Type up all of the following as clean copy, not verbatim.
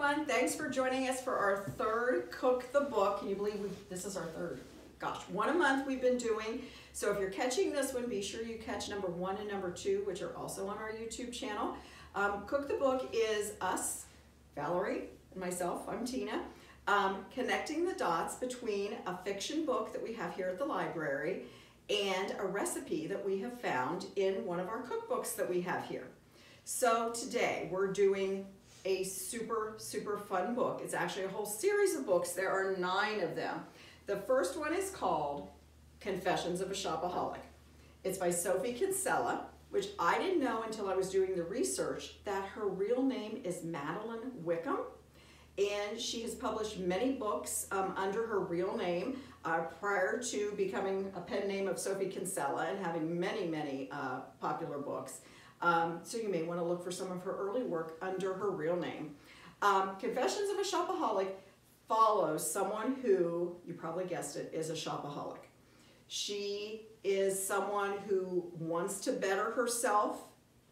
everyone. Thanks for joining us for our third Cook the Book. Can you believe this is our third? Gosh, one a month we've been doing. So if you're catching this one, be sure you catch number 1 and number 2, which are also on our YouTube channel. Cook the Book is us, Valerie and myself, I'm Tina, connecting the dots between a fiction book that we have here at the library and a recipe that we have found in one of our cookbooks that we have here. So today we're doing a super fun book. It's actually a whole series of books. There are 9 of them. The first one is called Confessions of a Shopaholic. It's by Sophie Kinsella, which I didn't know until I was doing the research that her real name is Madeline Wickham. And she has published many books under her real name prior to becoming a pen name of Sophie Kinsella and having many popular books. So you may want to look for some of her early work under her real name. Confessions of a Shopaholic follows someone who, you probably guessed it, is a shopaholic. She is someone who wants to better herself,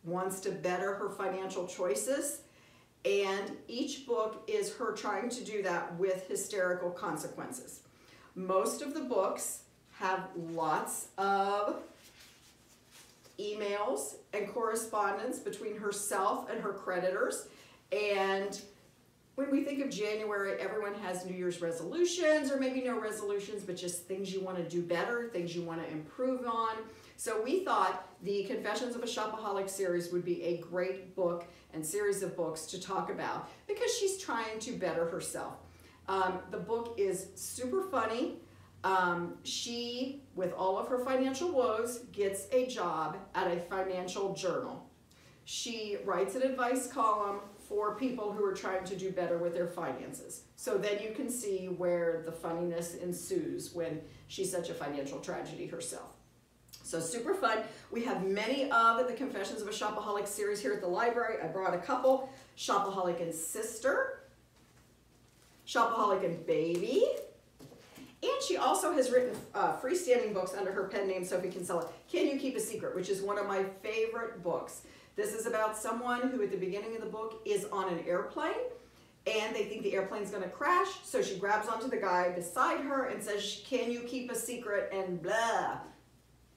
wants to better her financial choices, and each book is her trying to do that with hysterical consequences. Most of the books have lots of emails and correspondence between herself and her creditors. And when we think of January, everyone has New Year's resolutions, or maybe no resolutions, but just things you want to do better, things you want to improve on. So we thought the Confessions of a Shopaholic series would be a great book and series of books to talk about because she's trying to better herself. The book is super funny. She, with all of her financial woes, gets a job at a financial journal. She writes an advice column for people who are trying to do better with their finances. So then you can see where the funniness ensues when she's such a financial tragedy herself. So super fun. We have many of the Confessions of a Shopaholic series here at the library. I brought a couple: Shopaholic and Sister, Shopaholic and Baby, and she also has written freestanding books under her pen name, Sophie Kinsella, Can You Keep a Secret?, which is one of my favorite books. This is about someone who at the beginning of the book is on an airplane and they think the airplane's gonna crash, so she grabs onto the guy beside her and says, can you keep a secret, and blah,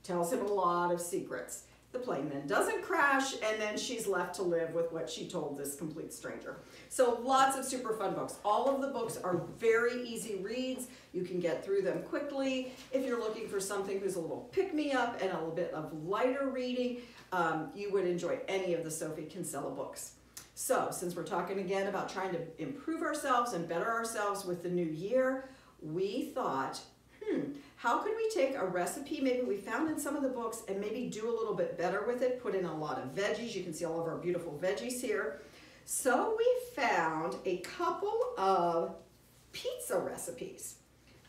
tells him a lot of secrets. The plane then doesn't crash, and then she's left to live with what she told this complete stranger. So lots of super fun books. All of the books are very easy reads. You can get through them quickly. If you're looking for something who's a little pick-me-up and a little bit of lighter reading, you would enjoy any of the Sophie Kinsella books. So since we're talking again about trying to improve ourselves and better ourselves with the new year, we thought, how could we take a recipe maybe we found in some of the books and maybe do a little bit better with it, put in a lot of veggies. You can see all of our beautiful veggies here. So we found a couple of pizza recipes.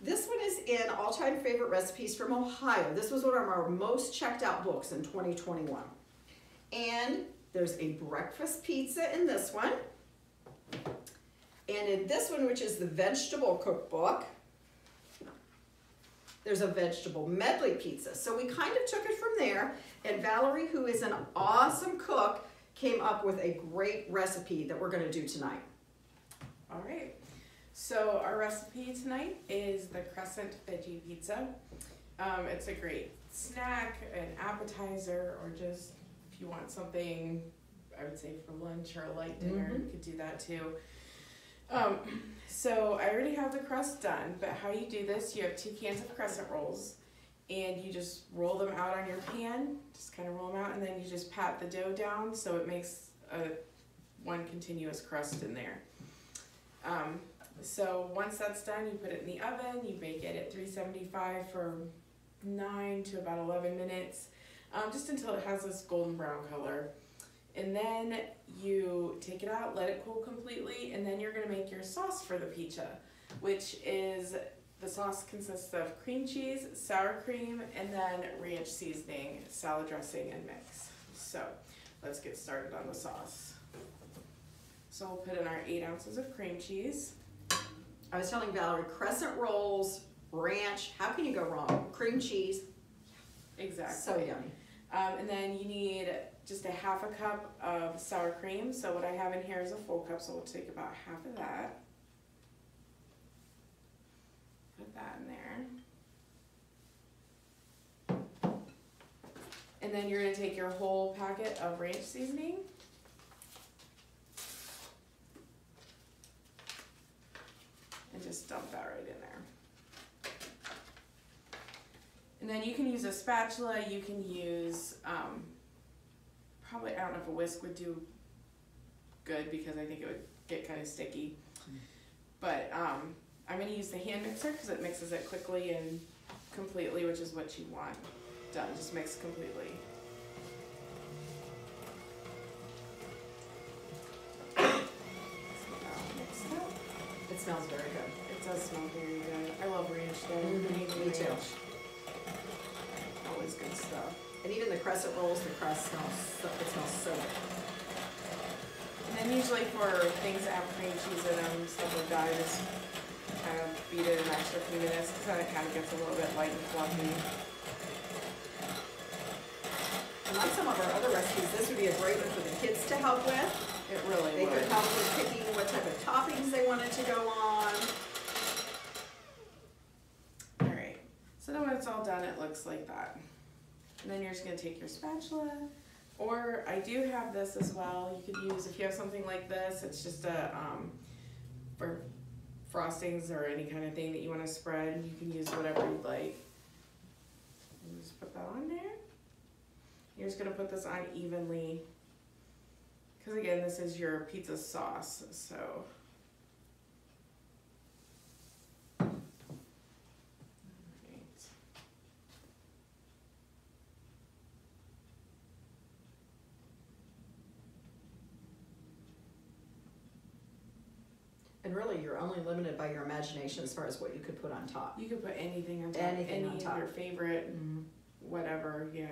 This one is in All-Time Favorite Recipes from Ohio. This was one of our most checked out books in 2021. And there's a breakfast pizza in this one. And in this one, which is the vegetable cookbook, there's a vegetable medley pizza. So we kind of took it from there, and Valerie, who is an awesome cook, came up with a great recipe that we're gonna do tonight. All right, so our recipe tonight is the crescent veggie pizza. It's a great snack, an appetizer, or just if you want something, I would say for lunch or a light dinner, you could do that too. So I already have the crust done, but how you do this, you have 2 cans of crescent rolls, and you just roll them out on your pan, just kind of roll them out, and then you just pat the dough down so it makes one continuous crust in there. So once that's done, you put it in the oven, you bake it at 375 for 9 to about 11 minutes, just until it has this golden brown color. And then you take it out, let it cool completely, and then you're gonna make your sauce for the pizza, which is, the sauce consists of cream cheese, sour cream, and then ranch seasoning, salad dressing, and mix. So let's get started on the sauce. So we'll put in our 8 ounces of cream cheese. I was telling Valerie, crescent rolls, ranch, how can you go wrong? Cream cheese. Exactly. So yummy. And then you need just a half a cup of sour cream. So what I have in here is a full cup, so we'll take about half of that. Put that in there. And then you're gonna take your whole packet of ranch seasoning. And just dump that right in there. And then you can use a spatula, you can use, probably, I don't know if a whisk would do good because I think it would get kind of sticky. But I'm going to use the hand mixer because it mixes it quickly and completely, which is what you want done. Just mix completely. It smells very good. It does smell very good. I love ranch though. Me too. Always good stuff. And even the crescent rolls, the crust smells so good. And then usually for things that have cream cheese in them, stuff like that, I just kind of beat it an extra few minutes because then it kind of gets a little bit light and fluffy. And like some of our other recipes, this would be a great one for the kids to help with. It really They would. could help with picking what type of toppings they wanted to go on. Alright, so then when it's all done, it looks like that. And then you're just going to take your spatula, or I do have this as well. You could use, if you have something like this, it's just a, for frostings or any kind of thing that you want to spread, you can use whatever you'd like. And just put that on there. You're just going to put this on evenly, because again, this is your pizza sauce, so. And really, you're only limited by your imagination as far as what you could put on top. You could put anything on top. Anything on Any top. of your favorite, whatever, yeah.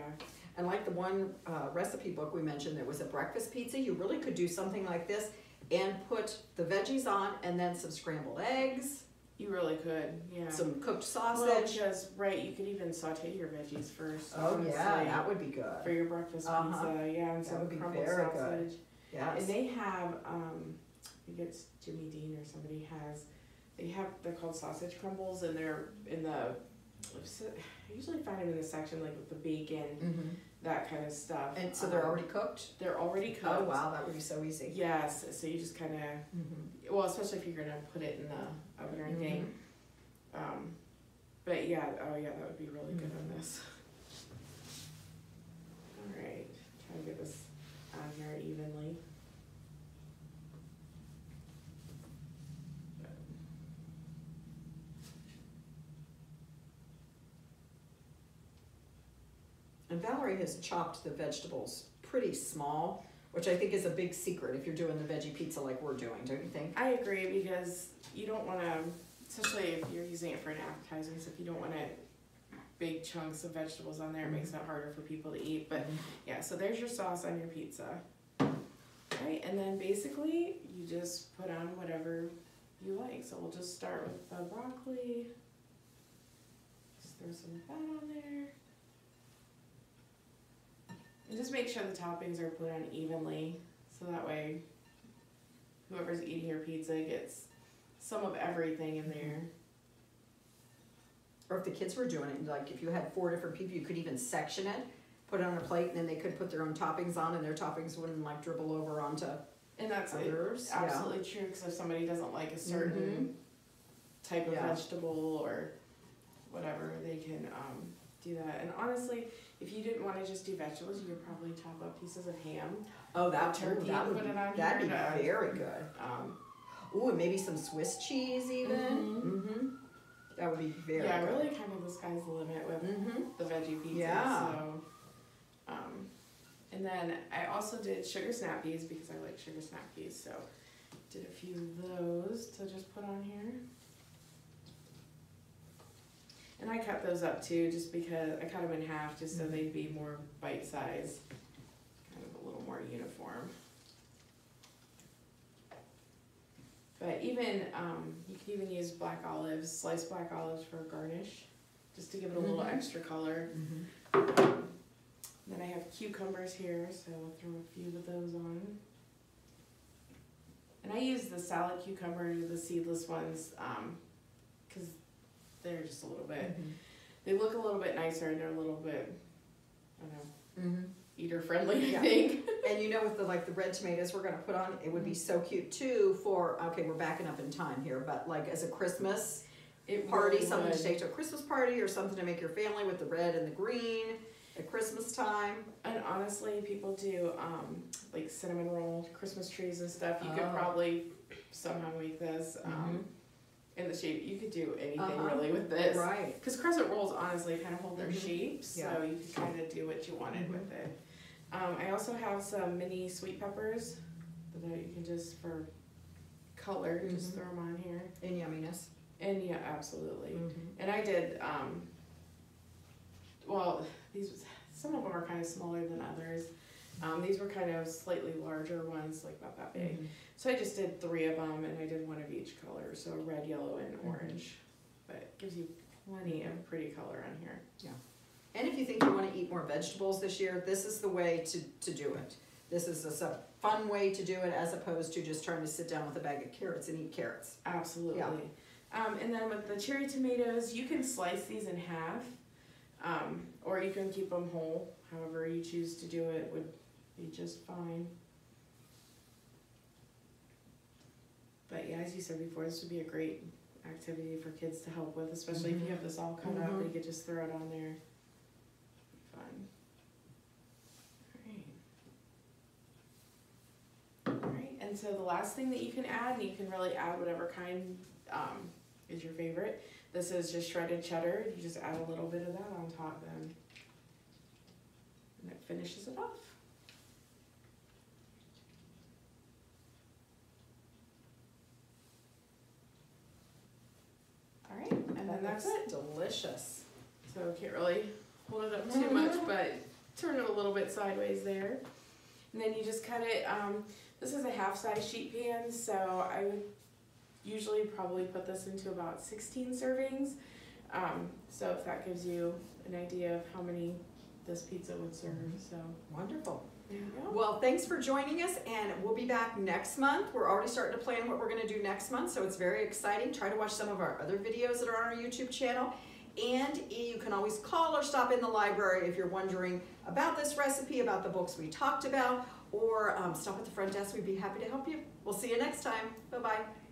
And like the one recipe book we mentioned, there was a breakfast pizza. You really could do something like this and put the veggies on, and then some scrambled eggs. You really could, yeah. Some cooked Well, sausage. because, right, you could even saute your veggies first. Oh honestly, yeah, that would be good. for your breakfast pizza, yeah, and That some would be crumbled very sausage. good. Yes. And they have, I think it's Jimmy Dean or somebody has, they're called sausage crumbles, and they're in the, I usually find them in the section like with the bacon, that kind of stuff. And so they're already cooked? They're already cooked. Oh wow, that would be so easy. Yes, so you just kind of, well, especially if you're gonna put it in the oven or anything. But yeah, oh yeah, that would be really good on this. All right, try to get this on here evenly. And Valerie has chopped the vegetables pretty small, which I think is a big secret if you're doing the veggie pizza like we're doing, don't you think? I agree, because you don't want to, especially if you're using it for an appetizer, so if you don't want big chunks of vegetables on there, it makes it harder for people to eat. But yeah, so there's your sauce on your pizza. Right, and then basically you just put on whatever you like. So we'll just start with the broccoli. Just throw some of that on there. And just make sure the toppings are put on evenly, so that way whoever's eating your pizza gets some of everything in there. Or if the kids were doing it, like if you had 4 different people, you could even section it, put it on a plate, and then they could put their own toppings on, and their toppings wouldn't like dribble over onto And that's others. absolutely true, because if somebody doesn't like a certain type of vegetable or whatever, they can do that. And honestly, if you didn't want to just do vegetables, you could probably top up pieces of ham. Oh, that turkey, that would put be, it on that'd be here. very good. Ooh, and maybe some Swiss cheese even. That would be very good. Yeah, really kind of the sky's the limit with the veggie pizza. Yeah. So, and then I also did sugar snap peas because I like sugar snap peas. So did a few of those to just put on here. And I cut those up too, just because I cut them in half just so they'd be more bite size, kind of a little more uniform. But even, you can even use black olives, sliced black olives for a garnish, just to give it a little extra color. Then I have cucumbers here, so I'll throw a few of those on. And I use the salad cucumber, the seedless ones, because they're just a little bit, they look a little bit nicer and they're a little bit, I don't know, eater friendly, I think. And you know, with the like the red tomatoes we're gonna put on, it would be so cute too for, okay, we're backing up in time here, but like as a Christmas party, really something would. to take to a Christmas party or something to make your family with the red and the green at Christmas time. And honestly, people do like cinnamon roll Christmas trees and stuff. You could probably somehow make this in the shape. You could do anything really with this. Right. Because crescent rolls honestly kind of hold their shape, so Yeah. you could kind of do what you wanted with it. I also have some mini sweet peppers that you can just, for color, just throw them on here. And yumminess. And yeah, absolutely. And I did, well, some of them are kind of smaller than others. These were kind of slightly larger ones, like about that big. So I just did 3 of them, and I did 1 of each color, so red, yellow, and orange. But it gives you plenty of pretty color on here. Yeah. And if you think you want to eat more vegetables this year, this is the way to do it. This is a fun way to do it as opposed to just trying to sit down with a bag of carrots and eat carrots. Absolutely. Yeah. And then with the cherry tomatoes, you can slice these in half, or you can keep them whole. However you choose to do it would be just fine. But yeah, as you said before, this would be a great activity for kids to help with, especially if you have this all cut up, you could just throw it on there. Fun. Alright, and so the last thing that you can add, and you can really add whatever kind is your favorite. This is just shredded cheddar. You just add a little bit of that on top then. And it finishes it off. Alright, and then that's it. Delicious. So can't really hold it up too much, but turn it a little bit sideways there. And then you just cut it, this is a half-size sheet pan, so I would usually probably put this into about 16 servings. So if that gives you an idea of how many this pizza would serve, so. Wonderful. There you go. Well, thanks for joining us, and we'll be back next month. We're already starting to plan what we're going to do next month, so it's very exciting. Try to watch some of our other videos that are on our YouTube channel, and you can always call or stop in the library if you're wondering about this recipe, about the books we talked about, or stop at the front desk. We'd be happy to help you. We'll see you next time. Bye-bye.